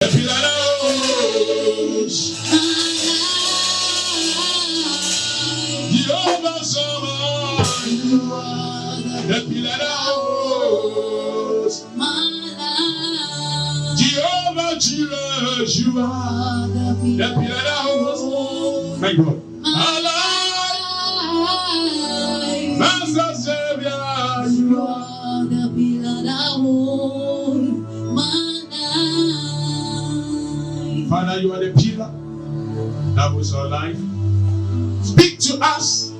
The pillar rose. Jehovah Shammah, the pillar rose. Jehovah Jireh, you are the pillar rose. My God. Master Savior, you are the pillar rose. Father, you are the pillar that was our life. Speak to us.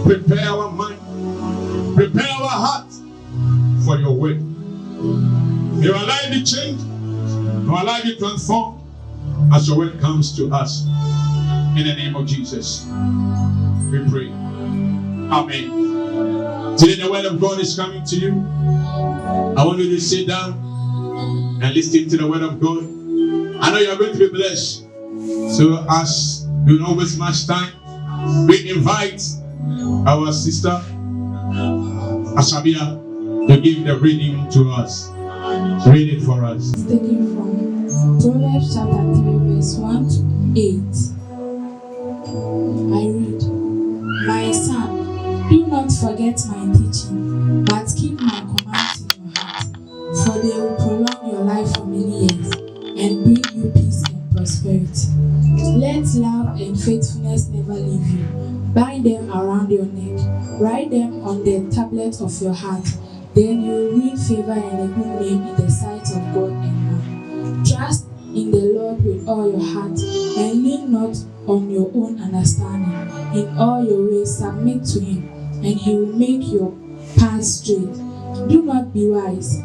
Prepare our mind. Prepare our heart for your word. May our life be changed. May our life be transformed as your word comes to us. In the name of Jesus, we pray. Amen. Today the word of God is coming to you. I want you to sit down and listen to the word of God. I know you are going to be blessed. So as we don't waste much time, we invite our sister Ashabia to give the reading to us. Read it for us. It's taken from Proverbs chapter 3 verse 1 to 8. I read, "My son, do not forget my teaching, but keep my commands in your heart, for they will prolong your life for many years and bring you peace and prosperity. Let love and faithfulness never leave you. Bind them around your neck. Write them on the tablet of your heart. Then you will win favor and a good name in the sight of God and man. Trust in the Lord with all your heart and lean not on your own understanding. In all your ways submit to him, and he will make your path straight. Do not be wise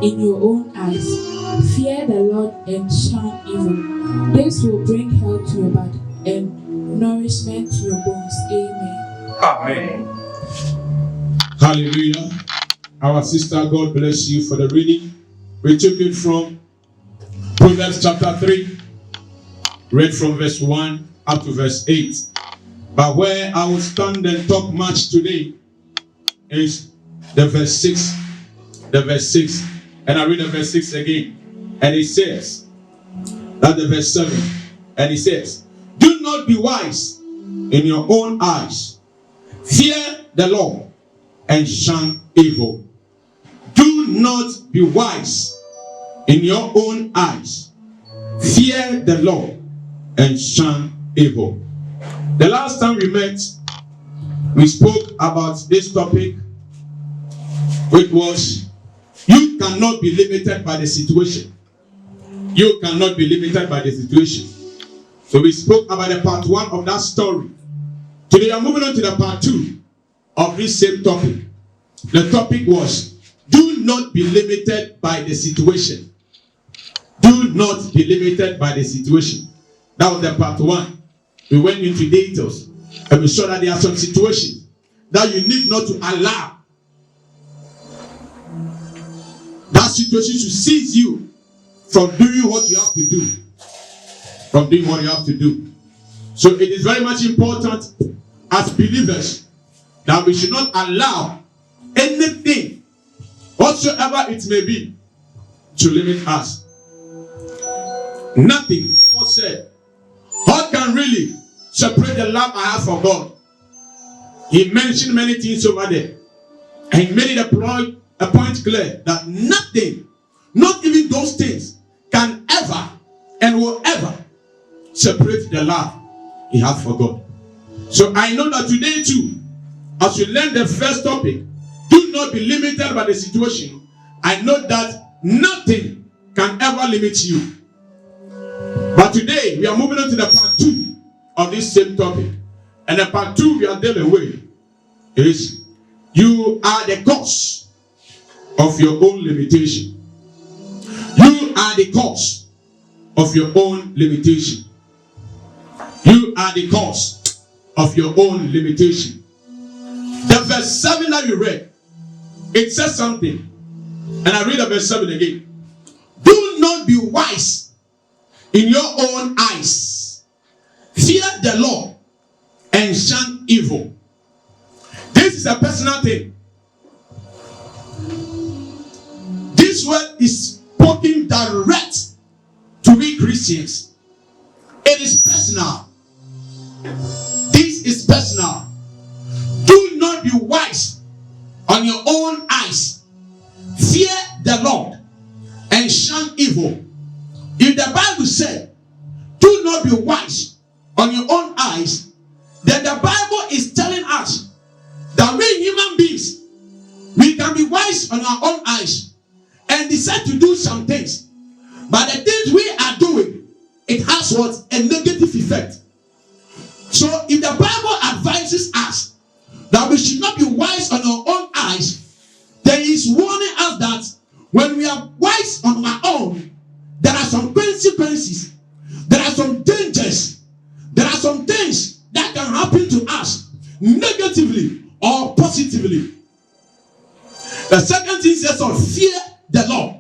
in your own eyes. Fear the Lord and shun evil. This will bring health to your body and nourishment to your bones." Amen. Amen. Hallelujah. Our sister, God bless you for the reading. We took it from Proverbs chapter 3, read from verse 1 up to verse 8. But where I will stand and talk much today is the verse 6. The verse 6. And I read the verse 6 again. And it says, that's the verse 7. And it says, "Do not be wise in your own eyes. Fear the Lord and shun evil." Do not be wise in your own eyes. Fear the Lord and shun evil. The last time we met, we spoke about this topic, which was, you cannot be limited by the situation. You cannot be limited by the situation. So we spoke about the part 1 of that story. Today I'm moving on to the part 2 of this same topic. The topic was, do not be limited by the situation. Do not be limited by the situation. That was the part 1. We went into details and we saw that there are some situations that you need not to allow that situation to seize you from doing what you have to do. From doing what you have to do. So it is very much important as believers that we should not allow anything, whatsoever it may be, to limit us. Nothing. Paul said, what can really separate the love I have for God? He mentioned many things over there. And he made it a point clear that nothing, not even those things, can ever and will ever separate the love he has for God. So I know that today too, as you learn the first topic, do not be limited by the situation. I know that nothing can ever limit you. But today we are moving on to the part 2 of this same topic. And the part 2 we are dealing with is, you are the cause of your own limitation. You are the cause of your own limitation. You are the cause of your own limitation. The verse 7 that you read, it says something. And I read the verse 7 again. Do not be wise in your own eyes. Fear the Lord and shun evil. This is a personal thing. This word is spoken direct we Christians, it is personal. This is personal. Do not be wise on your own eyes. Fear the Lord and shun evil. If the Bible said, do not be wise on your own eyes, then the Bible is telling us that we human beings, we can be wise on our own eyes and decide to do some things. But the things we are doing, it has what? A negative effect. So if the Bible advises us that we should not be wise on our own eyes, then he's warning us that when we are wise on our own, there are some consequences, there are some dangers, there are some things that can happen to us negatively or positively. The second thing says, fear the Lord.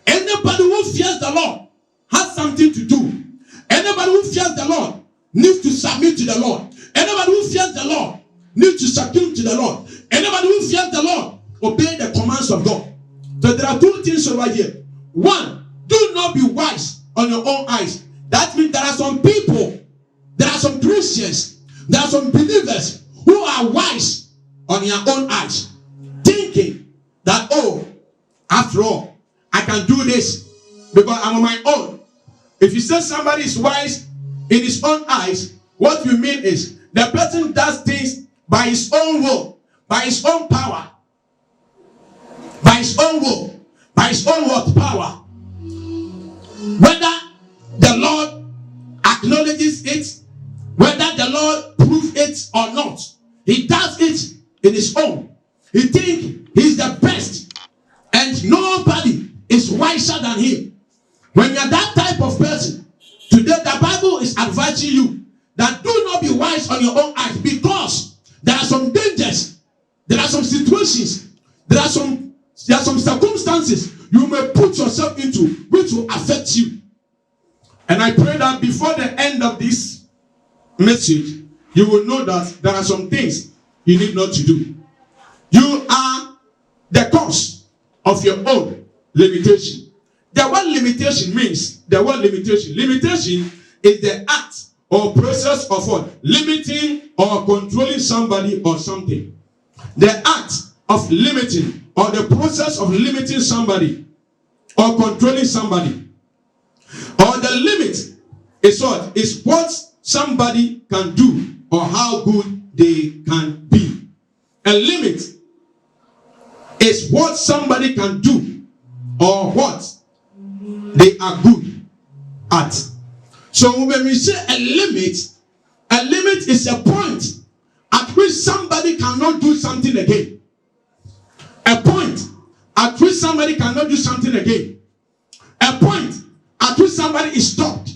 Anybody who fears the Lord has something to do. Anybody who fears the Lord needs to submit to the Lord. Anybody who fears the Lord needs to succumb to the Lord. Anybody who fears the Lord obey the commands of God. So there are two things over here. One, do not be wise on your own eyes. That means there are some people, there are some Christians, there are some believers who are wise on their own eyes, thinking that, oh, after all, I can do this because I'm on my own. If you say somebody is wise in his own eyes, what you mean is the person does things by his own will, by his own power, by his own will, by his own what? Power. Whether the Lord acknowledges it, whether the Lord proves it or not, he does it in his own. He thinks he's the best and nobody is wiser than him. When you're that type of person, today the Bible is advising you that do not be wise on your own eyes, because there are some dangers, there are some situations, there are some circumstances you may put yourself into which will affect you. And I pray that before the end of this message, you will know that there are some things you need not to do. You are the cause of your own limitation. The word limitation means, limitation is the act or process of what? Limiting or controlling somebody or something. The act of limiting or the process of limiting somebody or controlling somebody. Or the limit is what? Is what somebody can do or how good they can be. A limit is what somebody can do or what they are good at. So when we say a limit is a point at which somebody cannot do something again. A point at which somebody cannot do something again. A point at which somebody is stopped.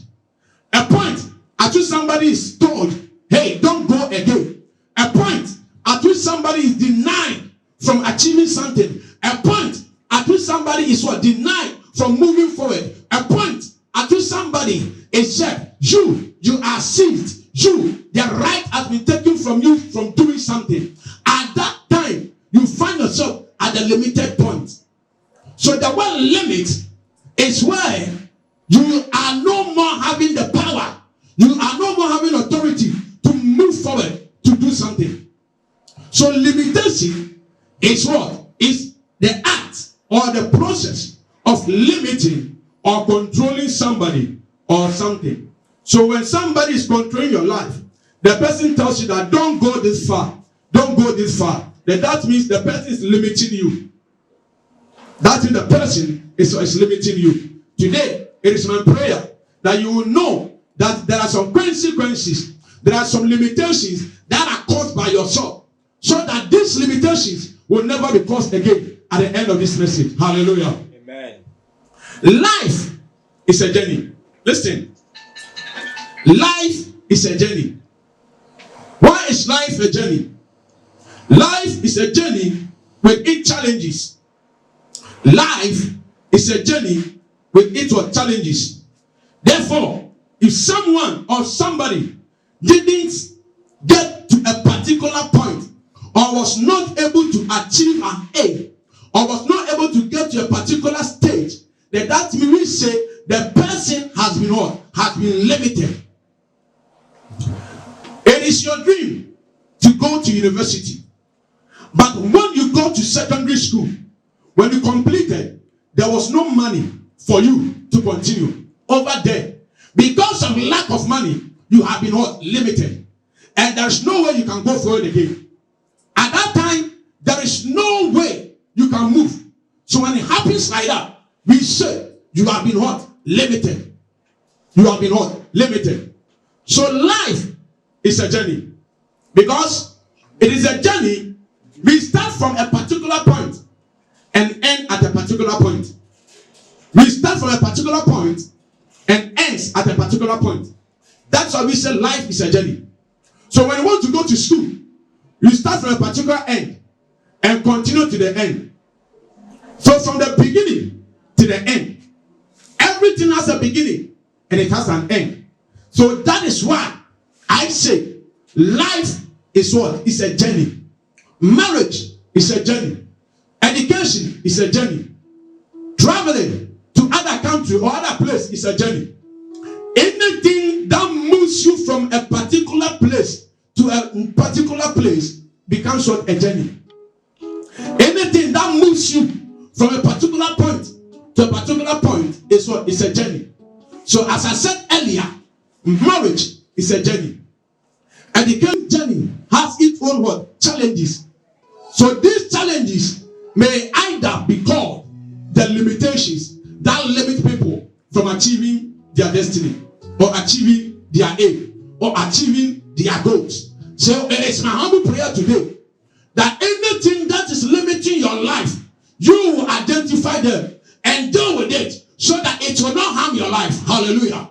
A point at which somebody is told, hey, don't go again. A point at which somebody is denied from achieving something. A point at which somebody is what? Denied from moving forward. A point at which somebody is said, you are seized. The right has been taken from you from doing something. At that time, you find yourself at a limited point. So the word limit is where you are no more having the power. You are no more having authority to move forward, to do something. So limitation is what? Is the act or the process of limiting or controlling somebody or something. So when somebody is controlling your life, the person tells you that don't go this far, don't go this far, then that means the person is limiting you. That means the person is limiting you. Today, it is my prayer that you will know that there are some consequences, there are some limitations that are caused by yourself, so that these limitations will never be caused again at the end of this message. Hallelujah. Amen. Life is a journey. Listen. Life is a journey. Why is life a journey? Life is a journey with its challenges. Life is a journey with its challenges. Therefore, if someone or somebody didn't get to a particular point or was not able to achieve an aim or was not able to get to a particular stage, then that means we say the person has been what? Has been limited. It is your dream to go to university. But when you go to secondary school, when you completed, there was no money for you to continue over there. Because of lack of money, you have been what? Limited. And there's no way you can go forward again. At that time, there is no way you can move. So when it happens like that, we say you have been what? Limited. You have been what? Limited. So life is a journey. Because it is a journey, we start from a particular point and end at a particular point. We start from a particular point and ends at a particular point. That's why we say life is a journey. So when you want to go to school, you start from a particular end and continue to the end. So from the beginning to the end, everything has a beginning and it has an end. So that is why I say life is what? It's a journey. Marriage is a journey. Education is a journey. Traveling to other country or other place is a journey. Anything that moves you from a particular place to a particular place becomes what? A journey. Anything that moves you from a particular point to a particular point is what? It's a journey. So as I said earlier, marriage is a journey. And the journey has its own what? Challenges. So these challenges may either be called the limitations that limit people from achieving their destiny or achieving their aim or achieving their goals. So it is my humble prayer today that anything that is limiting your life, you will identify them and deal with it so that it will not harm your life. Hallelujah.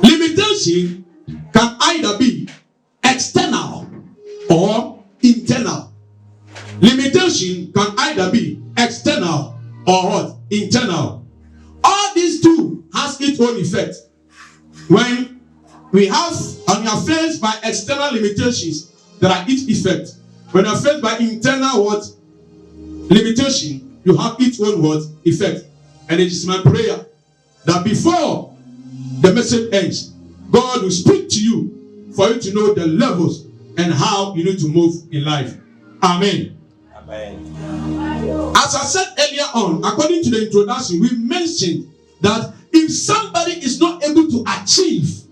Limitation can either be external or internal. Limitation can either be external or what? Internal. All these two has its own effect. When we have, and you are faced by external limitations, there are its effect. When you are faced by internal what? Limitation, you have its own what? Effect. And it is my prayer that before the message ends, God will speak to you for you to know the levels and how you need to move in life. Amen. Amen. As I said earlier on, according to the introduction, we mentioned that if somebody is not able to achieve,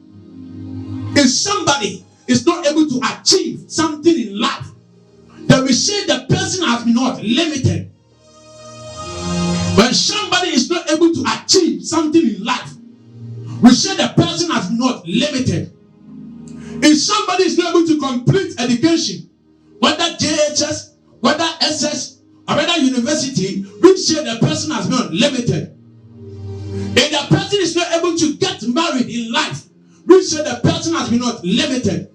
if somebody is not able to achieve something in life, then we say the person has been not limited. When somebody is not able to achieve something in life, we say the person has not limited. If somebody is not able to complete education, whether JHS, whether SS, or whether university, we say the person has not limited. If the person is not able to get married in life, we say the person has been not limited.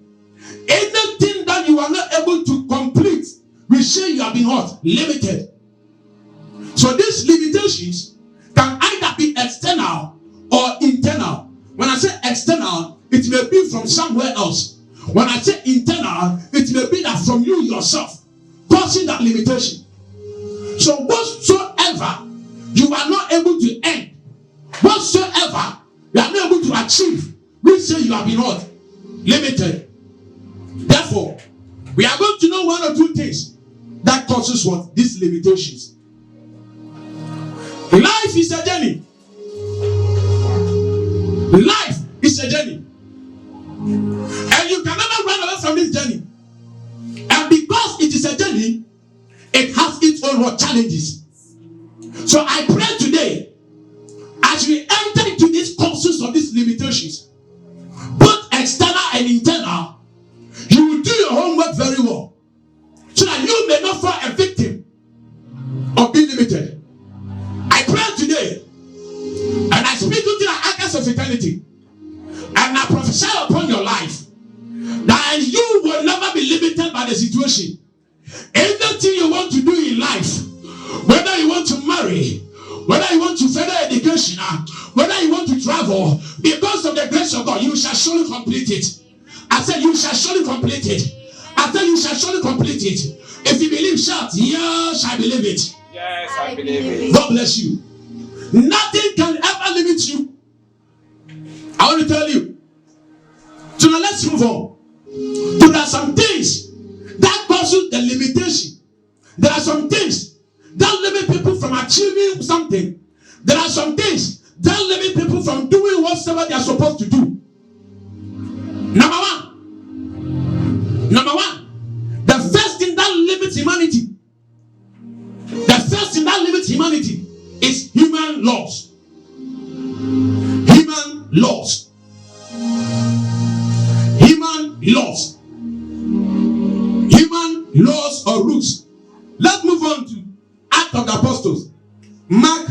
Anything that you are not able to complete, we say you have been what? Limited. So these limitations can either be external or internal. When I say external, it may be from somewhere else. When I say internal, it may be that from you yourself, causing that limitation. So whatsoever you are not able to end, whatsoever you are not able to achieve, we say you have been what? Limited. Therefore, we are going to know one or two things that causes what? These limitations. Life is a journey. Life is a journey. And you can never run away from this journey. And because it is a journey, it has its own what? Challenges. So I pray today, as we enter into these causes of these limitations, both external and internal, you will do your homework very well, so that you may not fall a victim of being limited. I pray today, and I speak to the archers of eternity, and I prophesy upon your life that you will never be limited by the situation. Anything you want to do in life, whether you want to marry, whether you want to further education, whether you want to travel, because of the grace of God, you shall surely complete it. I said you shall surely complete it. I said you shall surely complete it. If you believe, shout, yes, I believe it. Yes, I believe it. God bless you. Nothing can ever limit you want to tell you. So now let's move on. There are some things that causes the limitation. There are some things that limit people from achieving something. There are some things that limit people from doing whatever they are supposed to do. Number one, the first thing that limits humanity, is human laws. Human laws. Human laws or rules. Let's move on to Acts of the Apostles. Mark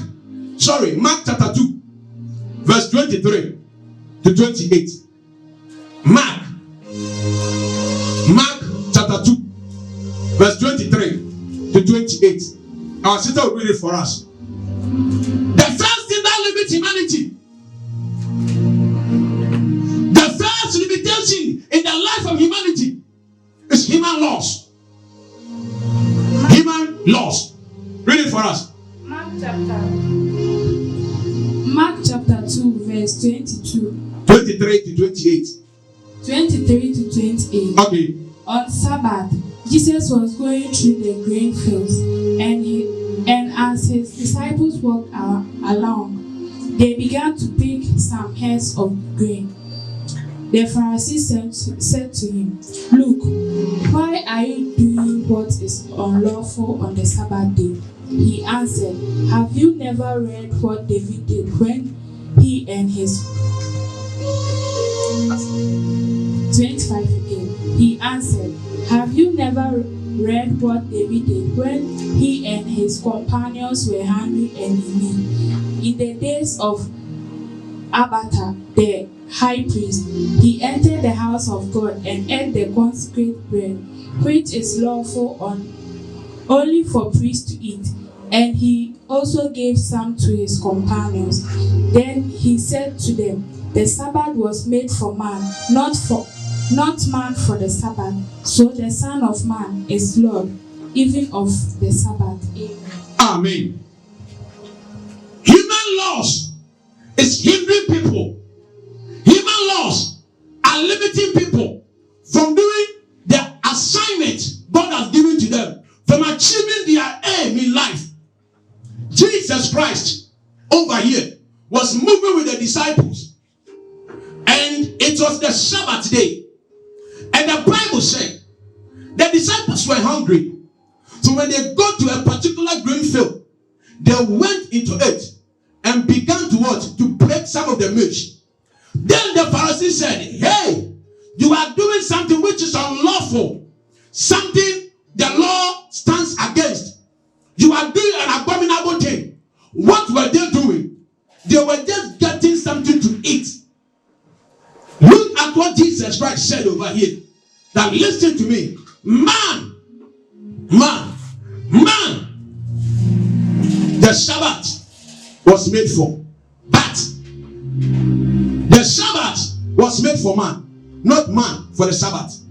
chapter 2, verse 23 to 28. Mark chapter 2, verse 23 to 28. Our sister will read it for us. The first thing that limits humanity, the first limitation in the life of humanity is human laws. Human laws. Read it for us. Mark chapter 2, verse 22. 23 to 28. 23 to 28. Okay. On Sabbath, Jesus was going through the grain fields, and as his disciples walked along, they began to pick some heads of grain. The Pharisees said to him, "Look, why are you doing what is unlawful on the Sabbath day?" He answered, "Have you never read what David did when he and his 25 again. He answered, "Have you never read what David did when he and his companions were hungry and in need? In the days of Abiathar, the high priest, he entered the house of God and ate the consecrated bread, which is lawful only for priests to eat, and he also gave some to his companions. Then he said to them, the Sabbath was made for man, not man for the Sabbath. So the Son of Man is Lord, even of the Sabbath." Amen. Human laws is hindering people. Human laws are limiting people from doing the assignment God has given to them, from achieving their aim in life. Jesus Christ over here was moving with the disciples, and it was the Sabbath day, and the Bible said the disciples were hungry. So when they got to a particular grain field, they went into it and began to what? To break some of the meat. Then the Pharisees said, "Hey, you are doing something which is unlawful, something the law stands against. You are doing an abominable thing." What were they doing? They were just getting something to eat. Look at what Jesus Christ said over here. Now listen to me. Man, the Sabbath was made for. But the Sabbath was made for man, not man for the Sabbath.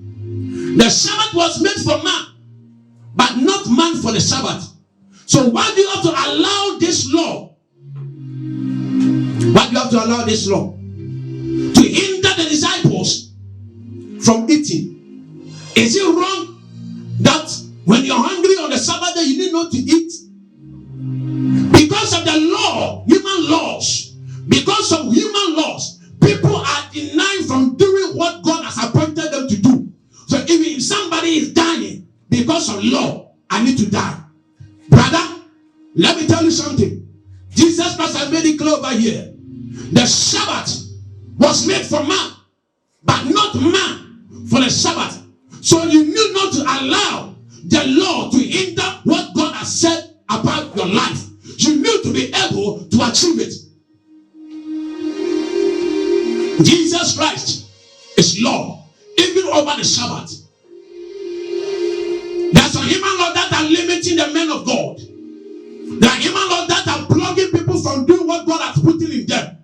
The Sabbath was made for man, but not man for the Sabbath. So why do you have to allow this law? Why do you have to allow this law to hinder the disciples from eating? Is it wrong that when you're hungry on the Sabbath day you need not to eat? Because of the law, human laws, because of human laws, people are denied from doing what God has appointed them to do. So if somebody is dying because of law, I need to die. Brother, let me tell you something. Jesus Christ has made it clear over here. The Sabbath was made for man, but not man for the Sabbath. So you need not to allow the law to hinder what God has said about your life. You need to be able to achieve it. Jesus Christ is Lord, even over the Sabbath. There's some human laws that are limiting the men of God. There are human laws that are blocking people from doing what God has put in them.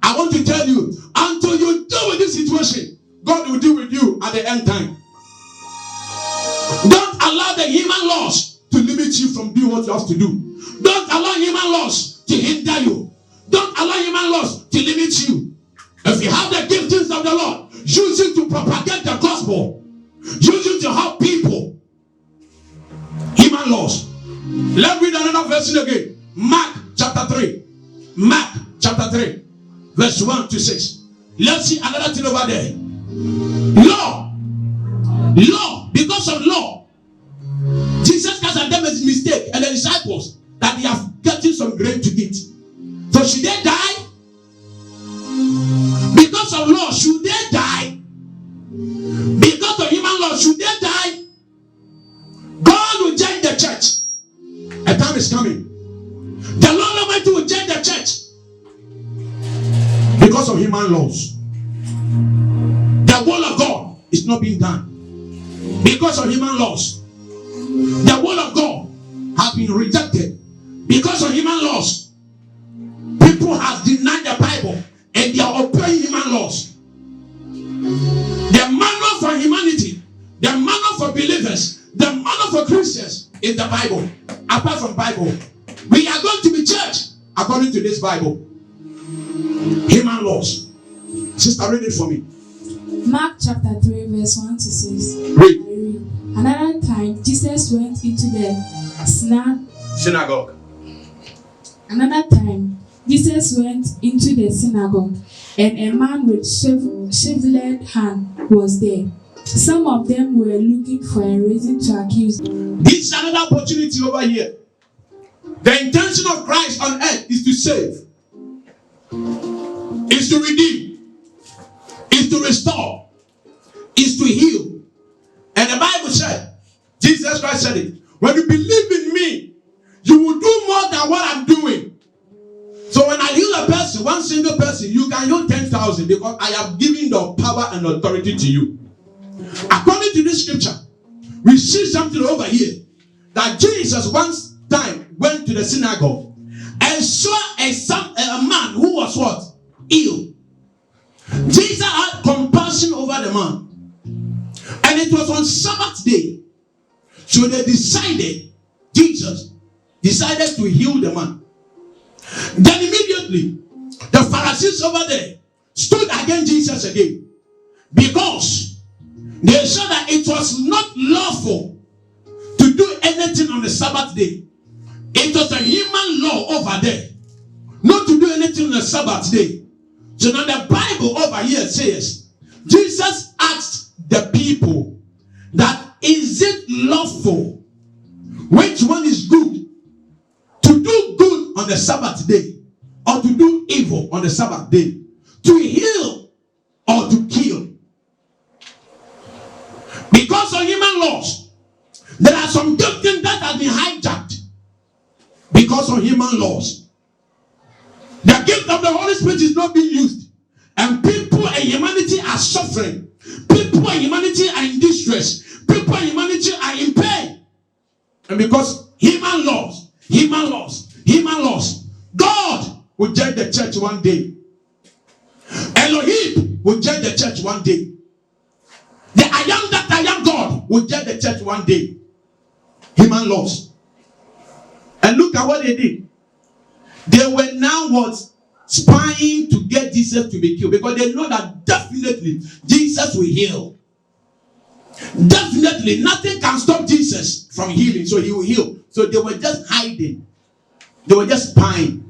I want to tell you, until you deal with this situation, God will deal with you at the end time. Don't allow the human laws to limit you from doing what you have to do. Don't allow human laws to hinder you. Don't allow human laws to limit you. If you have the listen again. Mark chapter 3. Mark chapter 3. Verse 1 to 6. Let's see another thing over there. Law. Law. Because of law. Jesus Christ had done a mistake, and the disciples that they have gotten some grain to eat. So should they die? Because of law, should they die? Because of human law, should they die? God will judge the church. A time is coming. The Lord Almighty will judge the church. Because of human laws. The will of God is not being done. Because of human laws. The will of God has been rejected. Because of human laws. People have denied the Bible and they are obeying human laws. The manual for humanity, the manual for believers, the manual for Christians is the Bible. Apart from Bible, we are going to be judged according to this Bible. Human laws. Sister, read it for me. Mark chapter 3 verse 1 to 6. Read. Another time, Jesus went into the synagogue. Another time, Jesus went into the synagogue, and a man with shriveled hand was there. Some of them were looking for a reason to accuse him. This is another opportunity over here. The intention of Christ on earth is to save, is to redeem, is to restore, is to heal. And the Bible said, Jesus Christ said it, when you believe in me, you will do more than what I'm doing. So when I heal a person, one single person, you can heal 10,000 because I have given the power and authority to you. According to this scripture, we see something over here that Jesus once time went to the synagogue and saw a man who was what? Ill. Jesus had compassion over the man. And it was on Sabbath day. So they Jesus decided to heal the man. Then immediately, the Pharisees over there stood against Jesus again. Because they saw that it was not lawful to do anything on the Sabbath day. It was a human law over there not to do anything on the Sabbath day. So now the Bible over here says, Jesus asked the people that is it lawful? Which one is good? To do good on the Sabbath day or to do evil on the Sabbath day? To heal or to kill? Because of human laws, there are some doctrines that have been hijacked because of human laws. The gift of the Holy Spirit is not being used, and people and humanity are suffering. People and humanity are in distress. People and humanity are in pain. And because human laws, God will judge the church one day. Elohim will judge the church one day. The I am that I am God will judge the church one day. Human laws. And look at what they did. They were now what? Spying to get Jesus to be killed, because they know that definitely Jesus will heal. Definitely nothing can stop Jesus from healing, so he will heal. So they were just hiding. They were just spying.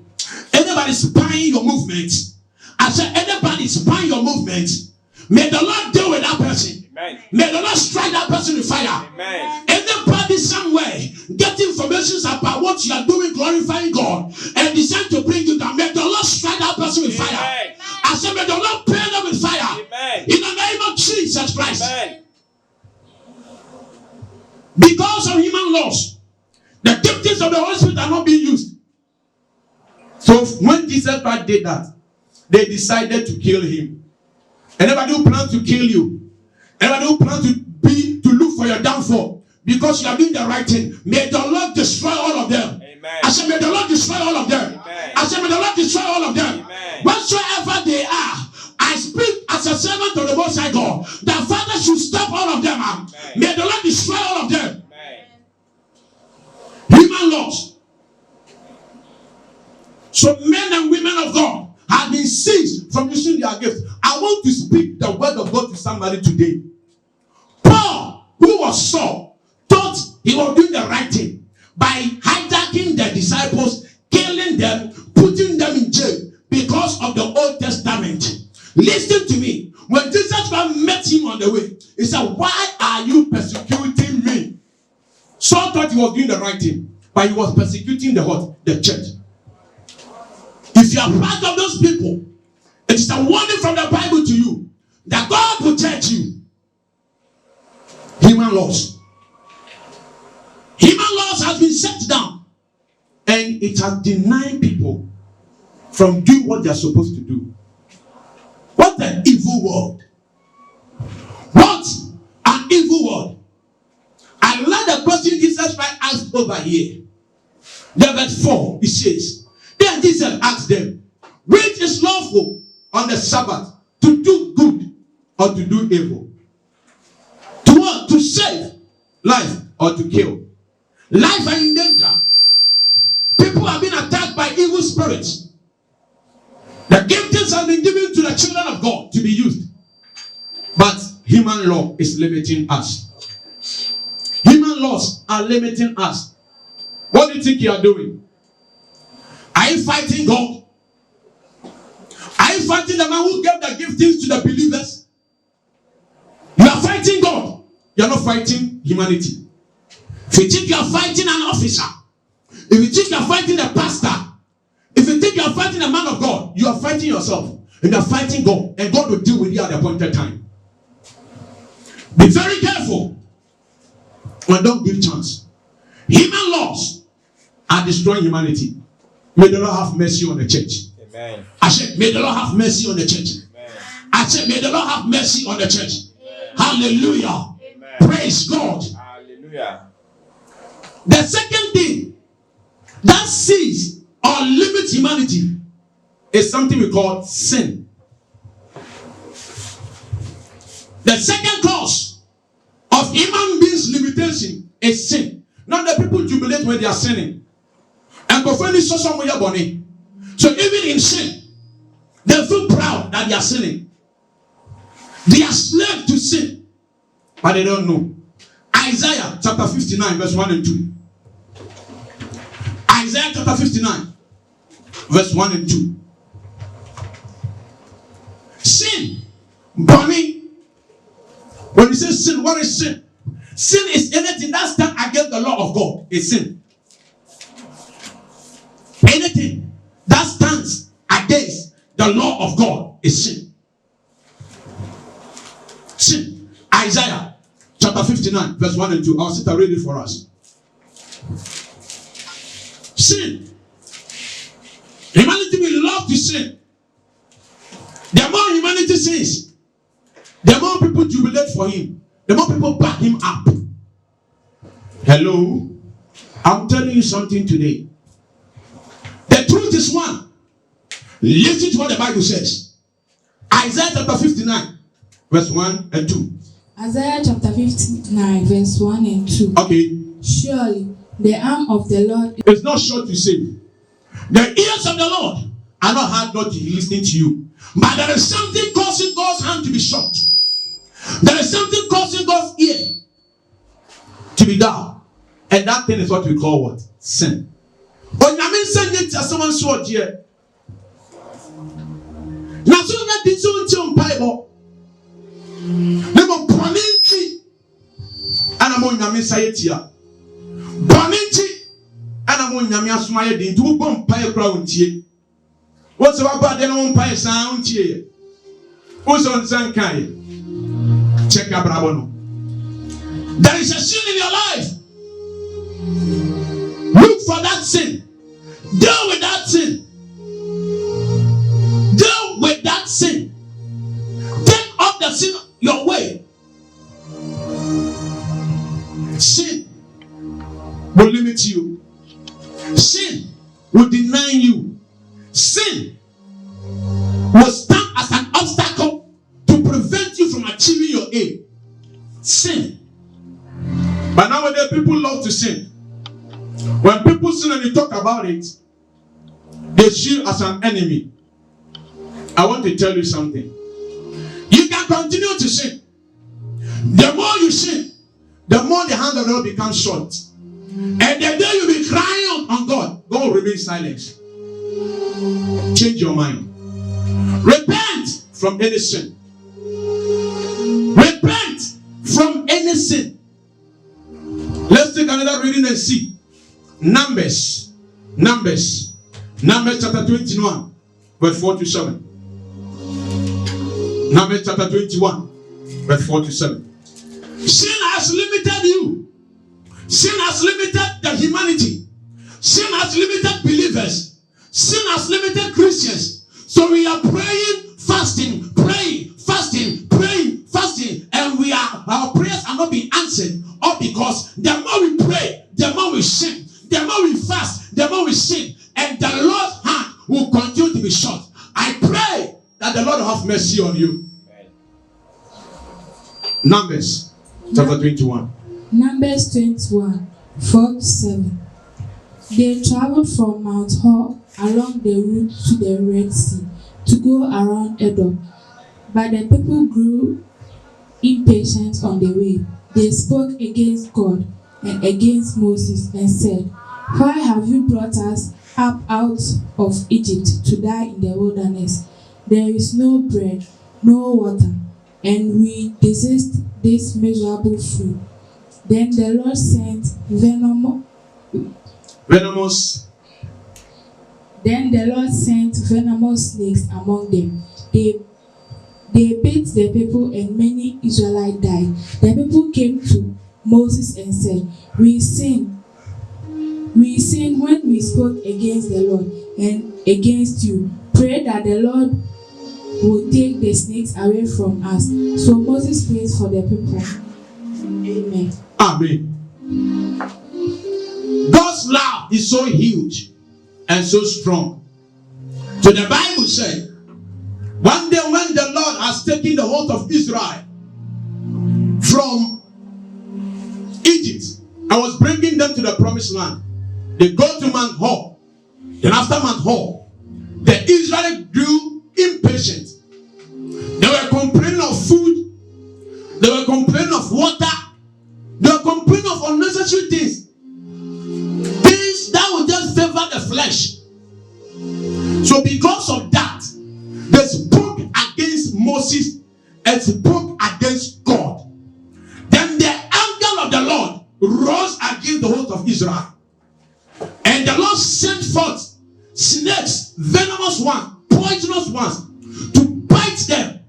Anybody spying your movements? I said, anybody spying your movements, may the Lord deal with that person. Amen. May the Lord strike that person with fire. Amen. Anybody somewhere get information about what you are doing, glorifying God, and decide to bring you down, may the Lord strike that person with fire. Amen. I said, may the Lord paint them with fire. Amen. In the name of Jesus Christ. Amen. Because of human laws, the giftings of the Holy Spirit are not being used. So when Jesus Christ did that, they decided to kill him. Anybody who plans to kill you, anybody who plans to look for your downfall, because you are doing the right thing, may the Lord destroy all of them. Amen. I said, may the Lord destroy all of them. Amen. I said, may the Lord destroy all of them. Amen. Whatsoever they are, I speak as a servant of the Most High God, that Father should stop all of them. Amen. May the Lord destroy all of them. Amen. Human laws. So men and women of God have been seized from using their gifts. I want to speak the word of God to somebody today. Paul, who was Saul, thought he was doing the right thing by hijacking the disciples, killing them, putting them in jail because of the Old Testament. Listen to me. When Jesus met him on the way, he said, why are you persecuting me? Saul thought he was doing the right thing, but he was persecuting the what? The church. If you are part of those people, it is a warning from the Bible to you that God will judge you. Human laws. Human laws has been set down, and it has denied people from doing what they are supposed to do. What an evil world. What an evil world. I like the question Jesus Christ asked over here. The verse 4, it says, then Jesus asked them, which is lawful on the Sabbath, to do good or to do evil? To what? To save life or to kill? Life are in danger. People have been attacked by evil spirits. The giftings have been given to the children of God to be used. But human law is limiting us. Human laws are limiting us. What do you think you are doing? Are you fighting God? Are you fighting the man who gave the giftings to the believers? You are fighting God. You are not fighting humanity. If you think you are fighting an officer, if you think you are fighting a pastor, if you think you are fighting a man of God, you are fighting yourself. And you are fighting God. And God will deal with you at the appointed time. Be very careful. And don't give chance. Human laws are destroying humanity. May the Lord have mercy on the church. Amen. I said, may the Lord have mercy on the church. Amen. I said, may the Lord have mercy on the church. Amen. Hallelujah. Amen. Praise God. Hallelujah. The second thing that sees or limits humanity is something we call sin. The second cause of human beings' limitation is sin. Not the people jubilate when they are sinning. And so even in sin, they feel proud that they are sinning. They are slaves to sin, but they don't know. Isaiah chapter 59 verse 1 and 2. Isaiah chapter 59 verse 1 and 2. Sin, Bonnie. When you say sin, what is sin? Sin is anything that stands against the law of God. It's sin. Anything that stands against the law of God is sin. Sin. Isaiah chapter 59 verse 1 and 2. I'll sit and read it for us. Sin. Humanity will love to sin. The more humanity sins, the more people jubilate for him. The more people back him up. Hello? I'm telling you something today. The truth is one. Listen to what the Bible says. Isaiah chapter 59 verse 1 and 2. Isaiah chapter 59 verse 1 and 2. Okay. Surely the arm of the Lord is not short to save. The ears of the Lord are not hard not to listen to you. But there is something causing God's hand to be short. There is something causing God's ear to be down. And that thing is what we call what? Sin. But I mean, send it to someone short here. Now, so that this is on Bible. Never Boninchi. And I'm on Yamisaitia. Boninchi. And I'm on Yamiasmaya. The two bomb pie crown tea. What's about the own pie sound here? Who's on Sankai? Check out Bravono. There is a sin in your life. Look for that sin. Deal with that sin. Deal with that sin. Take off the sin your way. Sin will limit you. Sin will deny you. Sin will stand as an obstacle to prevent you from achieving your aim. Sin. But nowadays people love to sin. When people sin and you talk about it, they see you as an enemy. I want to tell you something. You can continue to sin. The more you sin, the more the hand of the Lord becomes short. And the day you be crying on God, God will remain silent. Change your mind. Repent from any sin. Repent from any sin. Let's take another reading and see. Numbers chapter 21, verse 4 to 7. Numbers chapter 21, verse 4 to 7. Sin has limited you. Sin has limited the humanity. Sin has limited believers. Sin has limited Christians. So we are praying, fasting, praying, fasting, praying, fasting, and our prayers are not being answered. All because the more we pray, the more we sin, the more we fast, the more we sin, and the Lord's hand will continue to be short. I pray that the Lord will have mercy on you. Numbers chapter 21. Numbers 21, 4 to 7. They traveled from Mount Hor along the route to the Red Sea to go around Edom. But the people grew impatient on the way. They spoke against God and against Moses and said, "Why have you brought us up out of Egypt to die in the wilderness? There is no bread, no water, and we desist this miserable food." Then the Lord sent venomous snakes among them. They bit the people, and many Israelites died. The people came to Moses and said, We sinned when we spoke against the Lord and against you. Pray that the Lord will take the snakes away from us. So Moses prayed for the people. Amen. Amen. God's love is so huge and so strong. So the Bible said, one day when the Lord has taken the whole of Israel from Egypt, I was bringing them to the promised land. They go to Mount Hor. Then after Mount Hor, the Israelites grew impatient. They were complaining of food. They were complaining of water. They were complaining of unnecessary things. Things that would just favor the flesh. So because of that, they spoke against Moses and spoke against God. Then the anger of the Lord rose against the whole of Israel. And the Lord sent forth snakes, venomous ones, poisonous ones, to bite them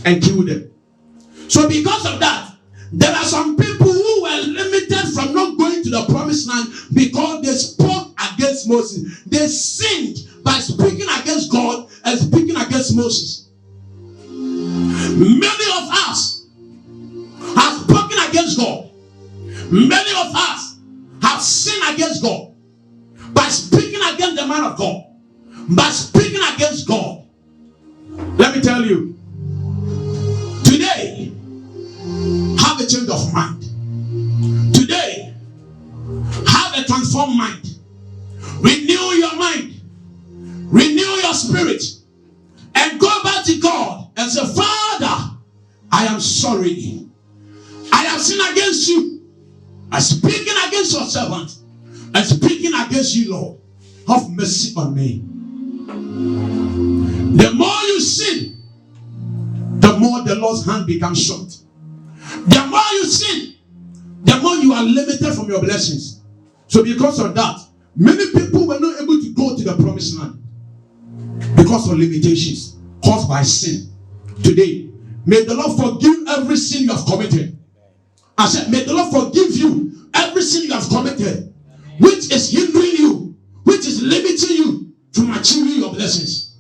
and kill them. So because of that, there are some people who were limited from not going to the promised land because they spoke against Moses. They sinned by speaking against God and speaking against Moses. Many of us have spoken against God. Many of us have sinned against God by speaking against the man of God, by speaking against God. Let me tell you, today, have a change of mind. Today, have a transformed mind. Renew your mind. Renew your spirit. And go back to God and say, Father, I am sorry. I have sinned against you. I'm speaking against your servant. I'm speaking against you, Lord. Have mercy on me. The more you sin, the more the Lord's hand becomes short. The more you sin, the more you are limited from your blessings. So because of that, many people were not able to go to the promised land because of limitations caused by sin. Today, may the Lord forgive every sin you have committed. I said, may the Lord forgive you every sin you have committed, which is hindering you, which is limiting you from achieving your blessings.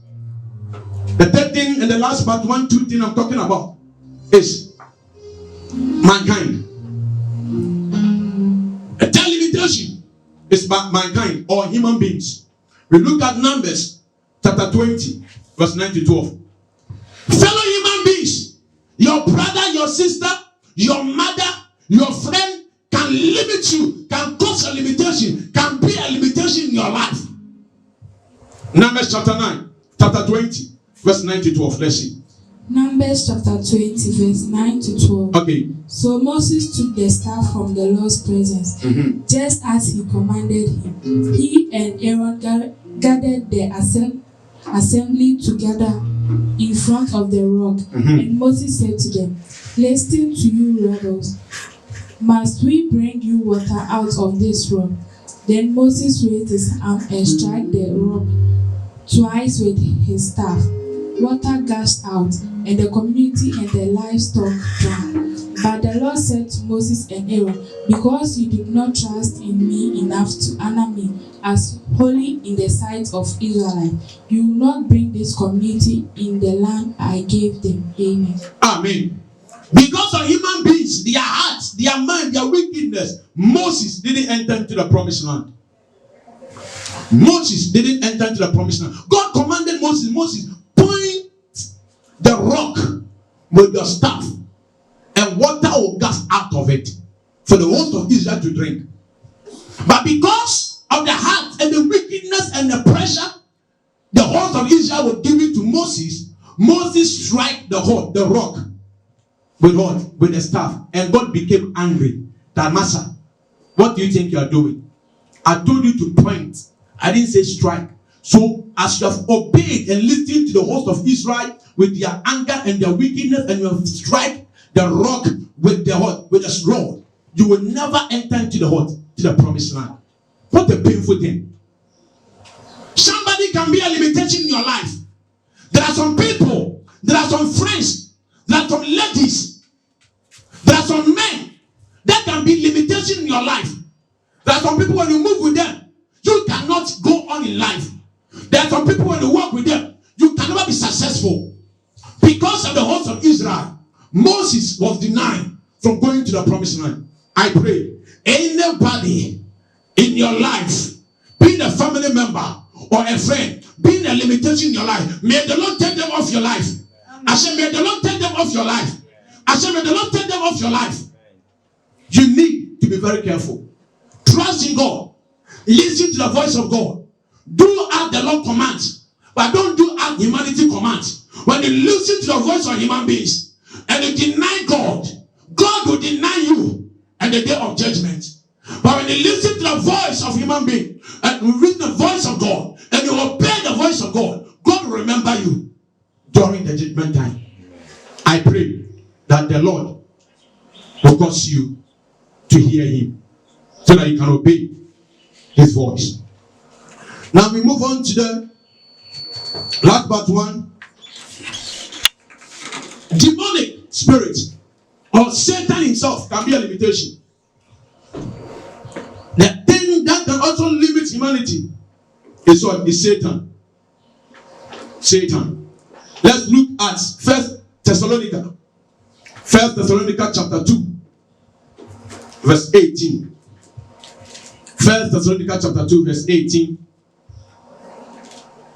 The third thing and the last part, 1, 2 thing I'm talking about is mankind. A third limitation is mankind or human beings. We look at Numbers chapter 20, verse 9 to 12. Fellow human beings, your brother, your sister, your mother, your friend can limit you, can cause a limitation, can be a limitation in your life. Numbers chapter 20, verse 9 to 12. Let's see. Numbers chapter 20, verse 9 to 12. Okay. So Moses took the staff from the Lord's presence, just as he commanded him. He and Aaron gathered the assembly together in front of the rock. And Moses said to them, "Listen to you rebels. Must we bring you water out of this rock?" Then Moses raised his arm and struck the rock twice with his staff. Water gushed out, and the community and the livestock drank. But the Lord said to Moses and Aaron, "Because you did not trust in me enough to honor me as holy in the sight of Israelites, you will not bring this community in the land I gave them." Amen. Amen. Because of human beings, their hearts, their mind, their wickedness, Moses didn't enter into the promised land. Moses didn't enter into the promised land. God commanded Moses, point the rock with your staff, and water will gush out of it for the host of Israel to drink. But because of the heart and the wickedness and the pressure the host of Israel was giving to Moses, Moses struck the rock with what? With the staff. And God became angry. That Master, what do you think you are doing? I told you to point. I didn't say strike. So as you have obeyed and listened to the host of Israel with their anger and their wickedness, and you have struck the rock with the rod, you will never enter into the promised land. What a painful thing. Somebody can be a limitation in your life. There are some people, there are some friends, there are some ladies, there are some men that can be limitation in your life. There are some people, when you move with them, you cannot go on in life. There are some people, when you work with them, you can never be successful. Because of the host of Israel, Moses was denied from going to the promised land. I pray, anybody in your life, being a family member or a friend, being a limitation in your life, may the Lord take them off your life. I said, may the Lord take them off your life. I said, may the Lord take them off your life. You need to be very careful. Trust in God. Listen to the voice of God. Do as the Lord commands, but don't do as humanity commands. When you listen to the voice of human beings and you deny God, God will deny you at the day of judgment. But when you listen to the voice of human being and you read the voice of God and you obey the voice of God, God will remember you during the judgment time. I pray that the Lord will cause you to hear him so that you can obey his voice. Now we move on to the last part one. Demonic spirit or Satan himself can be a limitation. The thing that can also limit humanity is what? Is Satan. Satan. Let's look at 1 Thessalonica chapter 2 verse 18. 1 Thessalonica chapter 2 verse 18.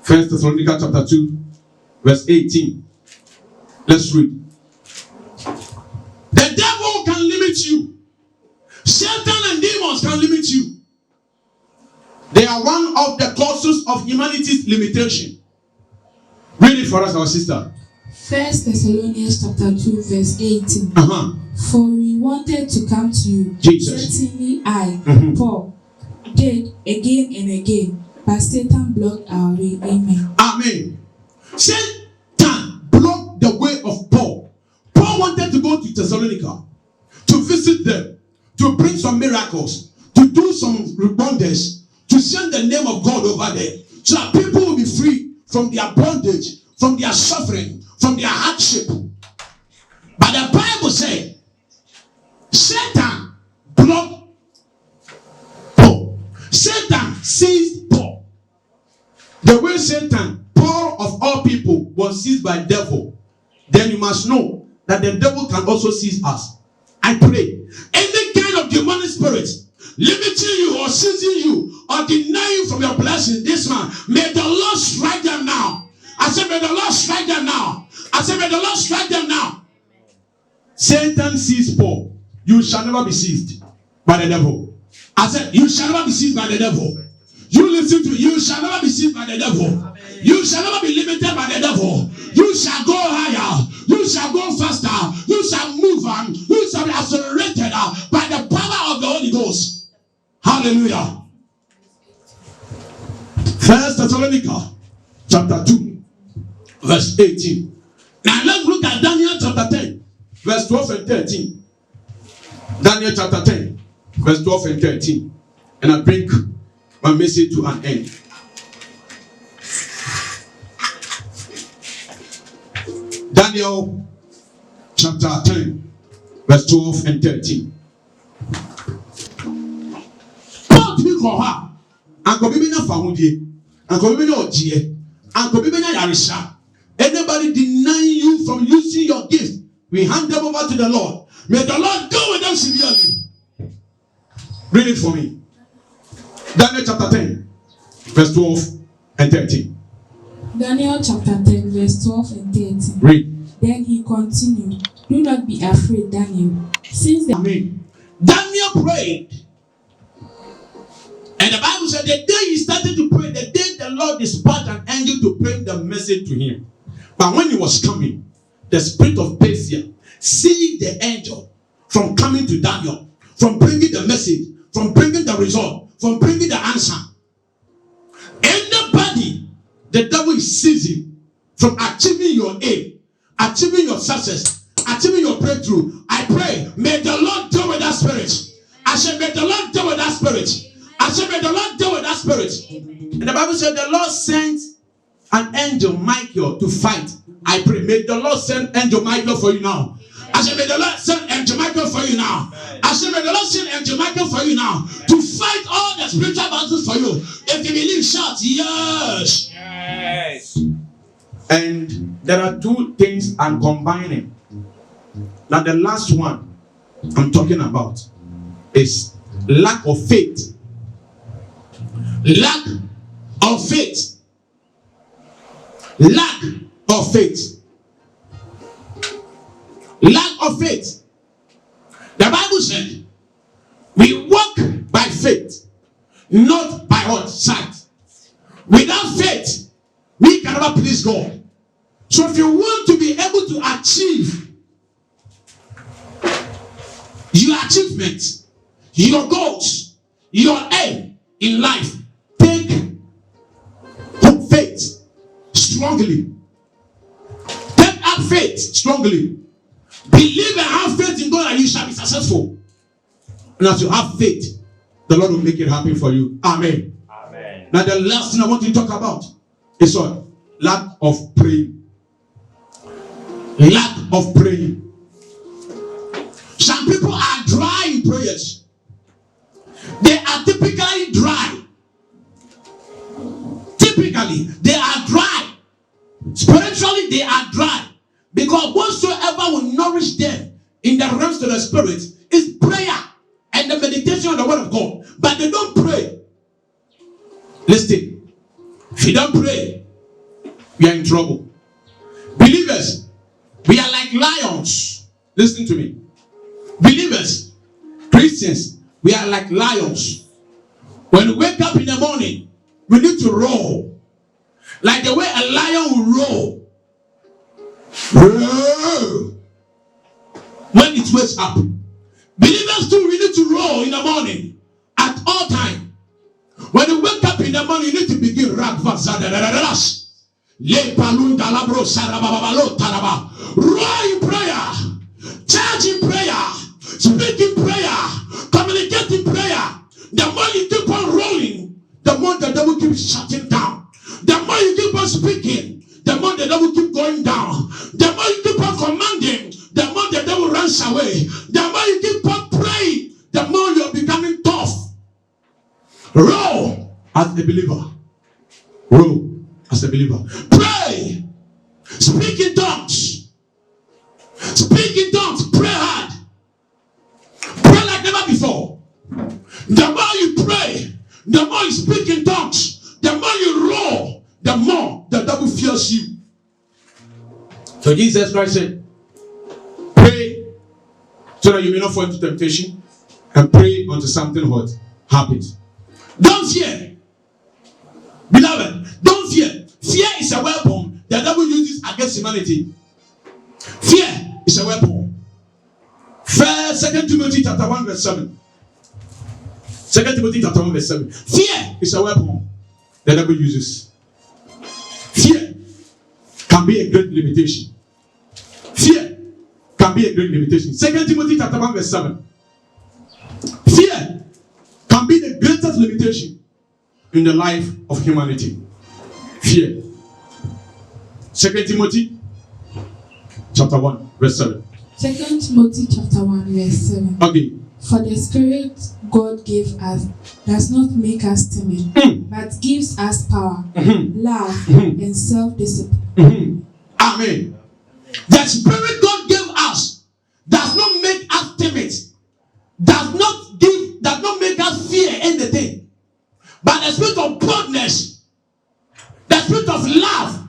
1 Thessalonica chapter 2 verse 18. Let's read. The devil can limit you. Satan and demons can limit you. They are one of the causes of humanity's limitation. Read it for us, our sister. 1 Thessalonians chapter 2 verse 18. For we wanted to come to you. Jesus. Certainly I, Paul, did again and again, but Satan blocked our way. Amen. Amen. Satan blocked the way of Paul. Paul wanted to go to Thessalonica to visit them, to bring some miracles, to do some wonders, to send the name of God over there, so that people will be free from their bondage, from their suffering, from their hardship. But the Bible says Satan blocked Paul. Satan seized Paul. The way Satan, Paul of all people, was seized by the devil, then you must know that the devil can also seize us. I pray, any kind of demonic spirit limiting you or seizing you or denying you from your blessing this man, may the Lord strike them now. I said, may the Lord strike them now. I said, may the Lord strike them now. Satan seized Paul. You shall never be seized by the devil. I said, you shall never be seized by the devil. You listen to me. You shall never be seized by the devil. You shall never be limited by the devil. You shall go higher. You shall go faster. You shall move on. You shall be accelerated by the power of the Holy Ghost. Hallelujah. 1 Thessalonians chapter 2, verse 18. Now let's look at Daniel chapter 10, verse 12 and 13. Daniel chapter 10, verse 12 and 13. And I bring my message to an end. Daniel chapter 10, verse 12 and 13. Paul to be called her. Uncle Bibina Famudi, Uncle Bibina Ogie, Uncle Bibina Yarisha. Anybody denying you from using your gift, we hand them over to the Lord. May the Lord go with them severely. Read it for me. Daniel chapter 10, verse 12 and 13. Daniel chapter 10, verse 12 and 13. Read. Then he continued, do not be afraid, Daniel. Since the Amen. Daniel prayed. And the Bible said the day he started to pray, the day the Lord dispatched an angel to bring the message to him. But when he was coming, the spirit of Persia, seeing the angel from coming to Daniel, from bringing the message, from bringing the result, from bringing the answer. Anybody the devil is seizing from achieving your aim, achieving your success, achieving your breakthrough, I pray, may the Lord deal with that spirit. I said, may the Lord deal with that spirit. I said, may the Lord deal with that spirit. And the Bible said, the Lord sent an angel, Michael, to fight. I pray, may the Lord send angel Michael for you now. I said, may the Lord send angel Michael for you now. I said, may the Lord send angel Michael for you now to fight all the spiritual battles for you. If you believe, shout, yes. Yes. And there are two things I'm combining. Now, the last one I'm talking about is lack of faith. Lack of faith. Lack of faith. Lack of faith. The Bible said, we walk by faith, not by what? Sight. Without faith, we can never please God. So if you want to be able to achieve your achievements, your goals, your aim in life, take faith strongly. Take up faith strongly. Believe and have faith in God and you shall be successful. And as you have faith, the Lord will make it happen for you. Amen. Amen. Now the last thing I want to talk about is what? Lack of praying. Lack of praying. Some people are dry in prayers. They are typically dry. Typically, they are dry. Spiritually, they are dry. Because whatsoever will nourish them in the realms of the spirit is prayer and the meditation on the word of God. But they don't pray. Listen, if you don't pray, we are in trouble. Believers, we are like lions. Listen to me. Believers, Christians, we are like lions. When we wake up in the morning, we need to roar. Like the way a lion will roar. When it wakes up. Believers too, we need to roar in the morning. At all time. When you wake up in the morning, you need to begin roar in prayer. Charge in prayer. Speak in prayer. Communicate in prayer. The more you keep on rolling, the more the devil keeps shutting down. The more you keep on speaking, the more the devil keep going down. The more you keep on commanding, the more the devil runs away. The more you keep on praying, the more you're becoming tough. Roll as a believer. Roll as a believer. Pray. Speak in tongues. Speak in tongues. Pray hard. Pray like never before. The more you pray, the more you speak in tongues, the more you roar, the more the devil fears you. So Jesus Christ said, pray so that you may not fall into temptation, and pray unto something what happens. Don't fear. Beloved, don't fear. Fear is a weapon the devil uses against humanity. Fear is a weapon. First, 2 Timothy chapter 1 verse 7. 2 Timothy chapter 1 verse 7. Fear is a weapon the devil uses. Fear can be a great limitation. Fear can be a great limitation. 2 Timothy chapter 1 verse 7. Fear can be the greatest limitation in the life of humanity. Fear. 2 Timothy chapter 1 verse 7. 2 Timothy chapter 1 verse 7. Okay. For the Spirit God gave us does not make us timid, but gives us power, love, and self-discipline. Amen. The Spirit God gave us does not make us timid, does not make us fear anything, but the spirit of boldness, the spirit of love,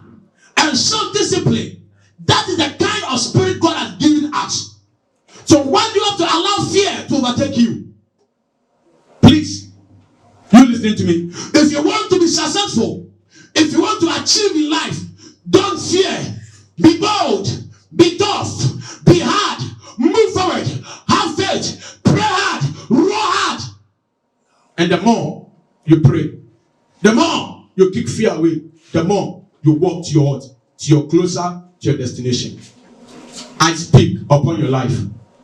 and self-discipline. That is the kind of spirit God has given us. So why do you have to allow fear to overtake you? Please, you listening to me? If you want to be successful, if you want to achieve in life, don't fear. Be bold, be tough, be hard, move forward, have faith, pray hard, roar hard. And the more you pray, the more you kick fear away, the more you walk to your closer to your destination. I speak upon your life.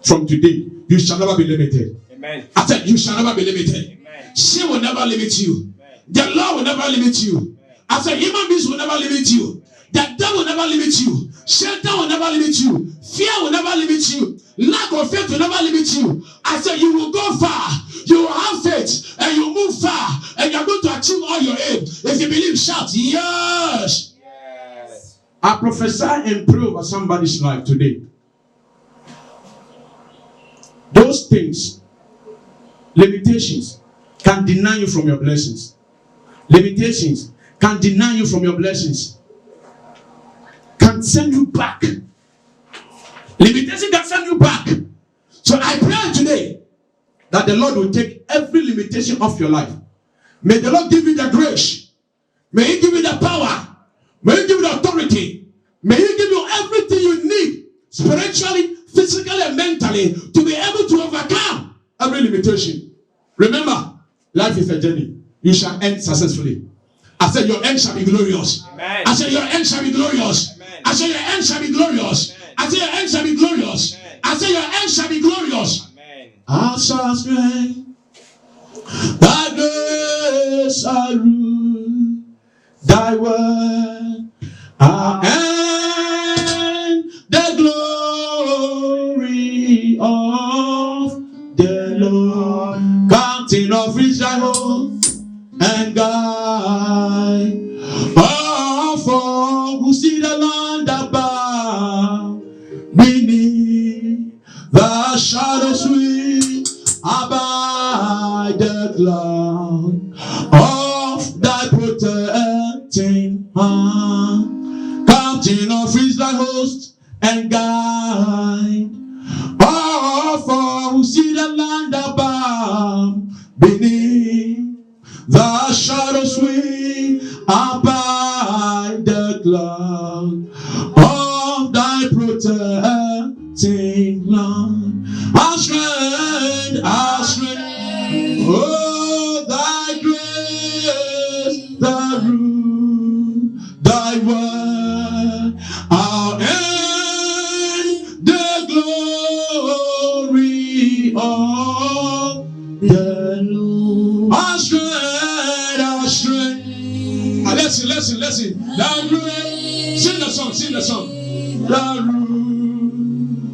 From today, you shall never be limited. Amen. I said, you shall never be limited. Amen. Sin will never limit you. Amen. The law will never limit you. Amen. I said, human beings will never limit you. The devil will never limit you. Satan will never limit you. Fear will never limit you. Lack of faith will never limit you. I said, you will go far. You will have faith and you will move far. And you are going to achieve all your aim. If you believe, shout, yes. Yes. I prophesy and pray over somebody's life today. Those things, limitations, can deny you from your blessings. Limitations can deny you from your blessings. Can send you back. Limitation can send you back. So I pray today that the Lord will take every limitation off your life. May the Lord give you the grace. May He give you the power. May He give you the authority. May He give you everything you need spiritually, physically, and mentally to be able to overcome every limitation. Remember, life is a journey. You shall end successfully. I said your end shall be glorious. Amen. I said your end shall be glorious. Amen. I said your end shall be glorious. Amen. I said your end shall be glorious. Amen. I said your end shall be glorious. Amen. I shall strength. Thy grace I rule. Thy word and the glory of the Lord. Captain of Israel and guide all for who see the land above beneath the shadow sweet abide the cloud of thy protecting hand. Captain of Israel host and guide all for who see the land above beneath the shadow sweet abide the cloud of thy protecting land. Our strength, oh, thy grace, thy rule, thy word, our end, the glory of the Lord. Our strength, our strength. Listen. Thy grace. Sing the song. Thy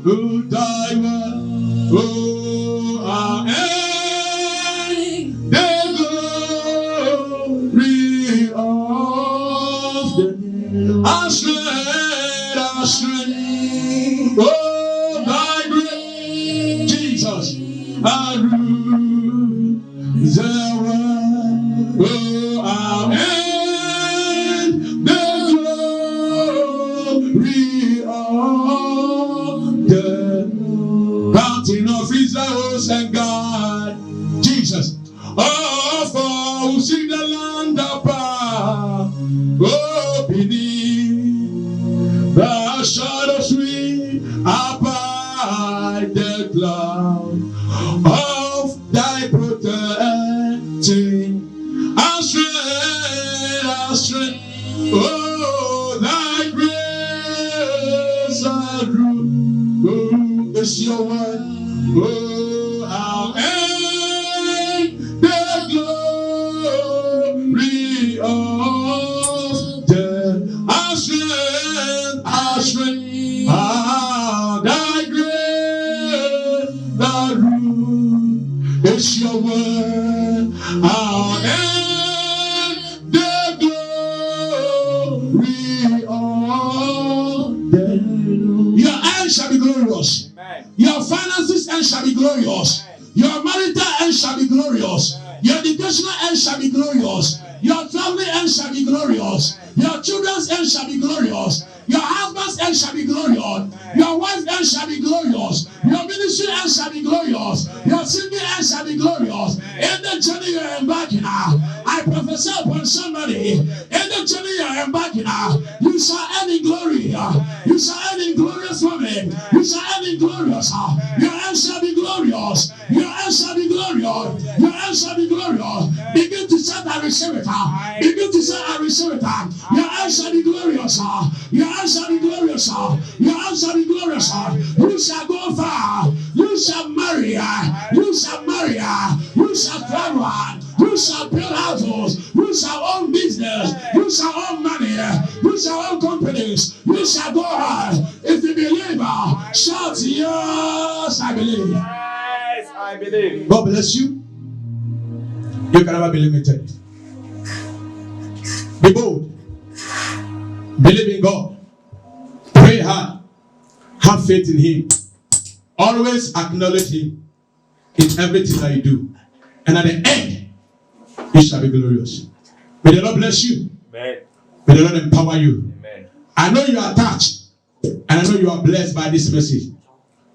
rule, thy word, oh, our end, the glory of the Lord. Our strength, oh, thy grace, Jesus, our rule, the word, oh, our end, the glory of the Mountain of Israel and God, Jesus. Oh, for who see the land above, oh, beneath the shadow sweet abide the cloud of thy protecting. Our strength, oh, thy grace and truth. Oh, it's your word. Oh, how end the glory of death. Our strength, thy grace and truth. It's your word. How end the glory of death. Your end shall be glorious. Your finances end shall be glorious. Your marital end shall be glorious. Your educational end shall be glorious. Your traveling end shall be glorious. Your children's end shall be glorious. Your husband's end shall be glorious. Your wife's end shall be glorious. Your ministry end shall be glorious. Your singing end shall be glorious. In the journey you are embarking on, I prophesy upon somebody. In the journey you are embarking on, you shall end in glory. You shall end in glorious women. You shall end in glorious. Your end shall be glorious. Your end shall be glorious. Your end shall be glorious. Begin to shout, I receive it. Begin to say, I receive it. Your end shall be glorious. Your end shall be glorious. Your end shall be glorious. You shall go far. You shall marry. You shall marry. You shall travel. You shall build houses. You shall own business. You shall own money. You shall own companies. You shall go high. If you believe, shout, yes, I believe. Yes, I believe. God bless you. You can never be limited. Be bold. Believe in God. Pray hard. Have faith in Him. Always acknowledge Him in everything that you do. And at the end, you shall be glorious. May the Lord bless you. Amen. May the Lord empower you. Amen. I know you are touched. And I know you are blessed by this message.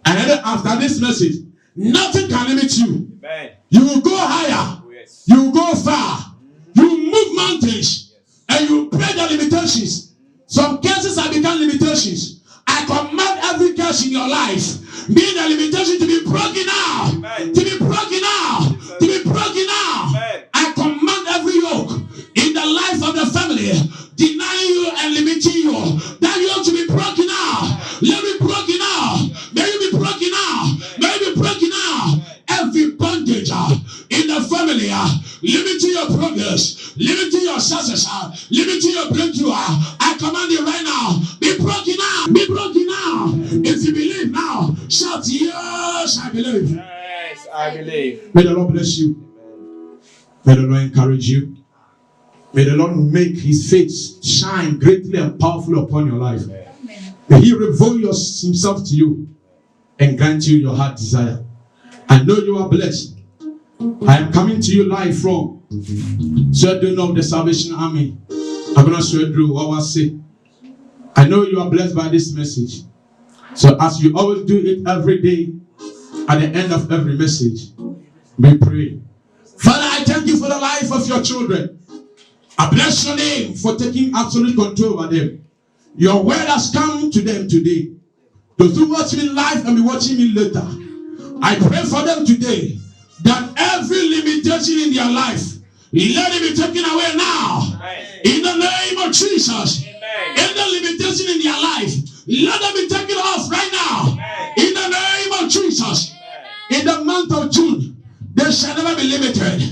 And I know after this message, nothing can limit you. Amen. You will go higher. Oh, yes. You will go far. You will move mountains. And you will break the limitations. Some cases have become limitations. I command every curse in your life, being a limitation, to be broken out. Amen. To be broken out. To be broken out. Amen. I command every yoke in the life of the family, denying you and limiting you, that yoke to be broken out. Let it be broken out. May it be broken out. May it be broken out. Every bondage in the family, limiting your progress, limiting your success, limiting your breakthrough, I command you right now, be broken out. Be broken out. If you believe now, shout, yes, I believe. Yes, I believe. May the Lord bless you. May the Lord encourage you. May the Lord make His face shine greatly and powerfully upon your life. May He reveal Himself to you and grant you your heart desire. I know you are blessed. I am coming to you live from Sweden of the Salvation Army. I'm going to show you what I say. I know you are blessed by this message. So as you always do it every day, at the end of every message, we pray. Father, I thank you for the life of your children. I bless your name for taking absolute control over them. Your word has come to them today. Those who watch me live and be watching me later, I pray for them today that every limitation in their life, let it be taken away now. In the name of Jesus. Any limitation in their life, let them be taken off right now. In the name of Jesus. In the month of June, they shall never be limited.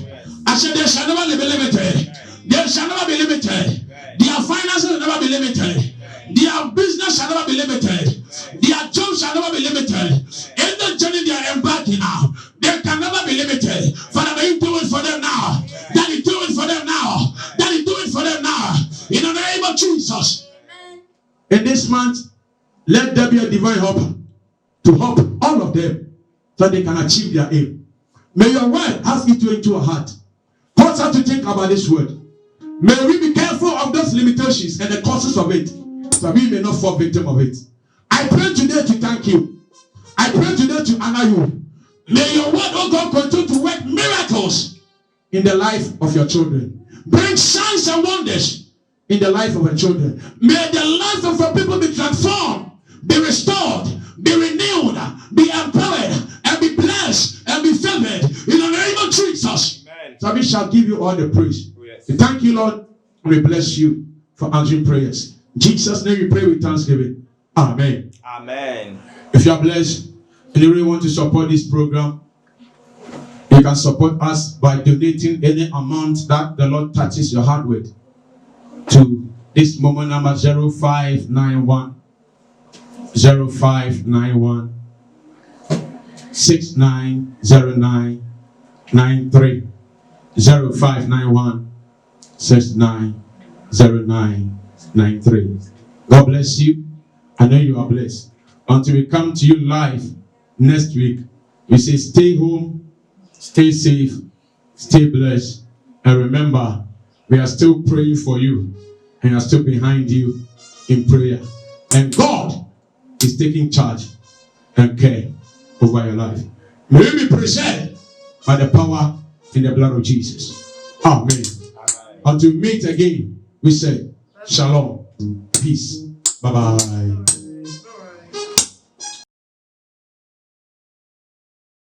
I said they shall never be limited. They shall never be limited. Their finances will never be limited. Their business shall never be limited. Their job shall never be limited. In the journey they are embarking now, they can never be limited. Father, may you do it for them now. Daddy, do it for them now. Daddy, do it for them now. In the name of Jesus. In this month, let there be a divine helper to help all of them so they can achieve their aim. May your word ask it into your heart. Cause us to think about this word. May we be careful of those limitations and the causes of it, so we may not fall victim of it. I pray today to thank you. I pray today to honor you. May your word, oh God, continue to work miracles in the life of your children. Bring signs and wonders in the life of your children. May the life of your people be transformed, be restored, be shall give you all the praise. Yes. We thank you, Lord. We bless you for answering prayers. In Jesus' name we pray with thanksgiving. Amen. Amen. If you are blessed and you really want to support this program, you can support us by donating any amount that the Lord touches your heart with to this moment number 0591 690993 0591 690993. God bless you. I know you are blessed. Until we come to you live next week, we say stay home, stay safe, stay blessed, and remember, we are still praying for you and are still behind you in prayer. And God is taking charge and care over your life. May you be preserved by the power in the blood of Jesus. Amen. Amen. Until we meet again, we say shalom, peace, bye-bye.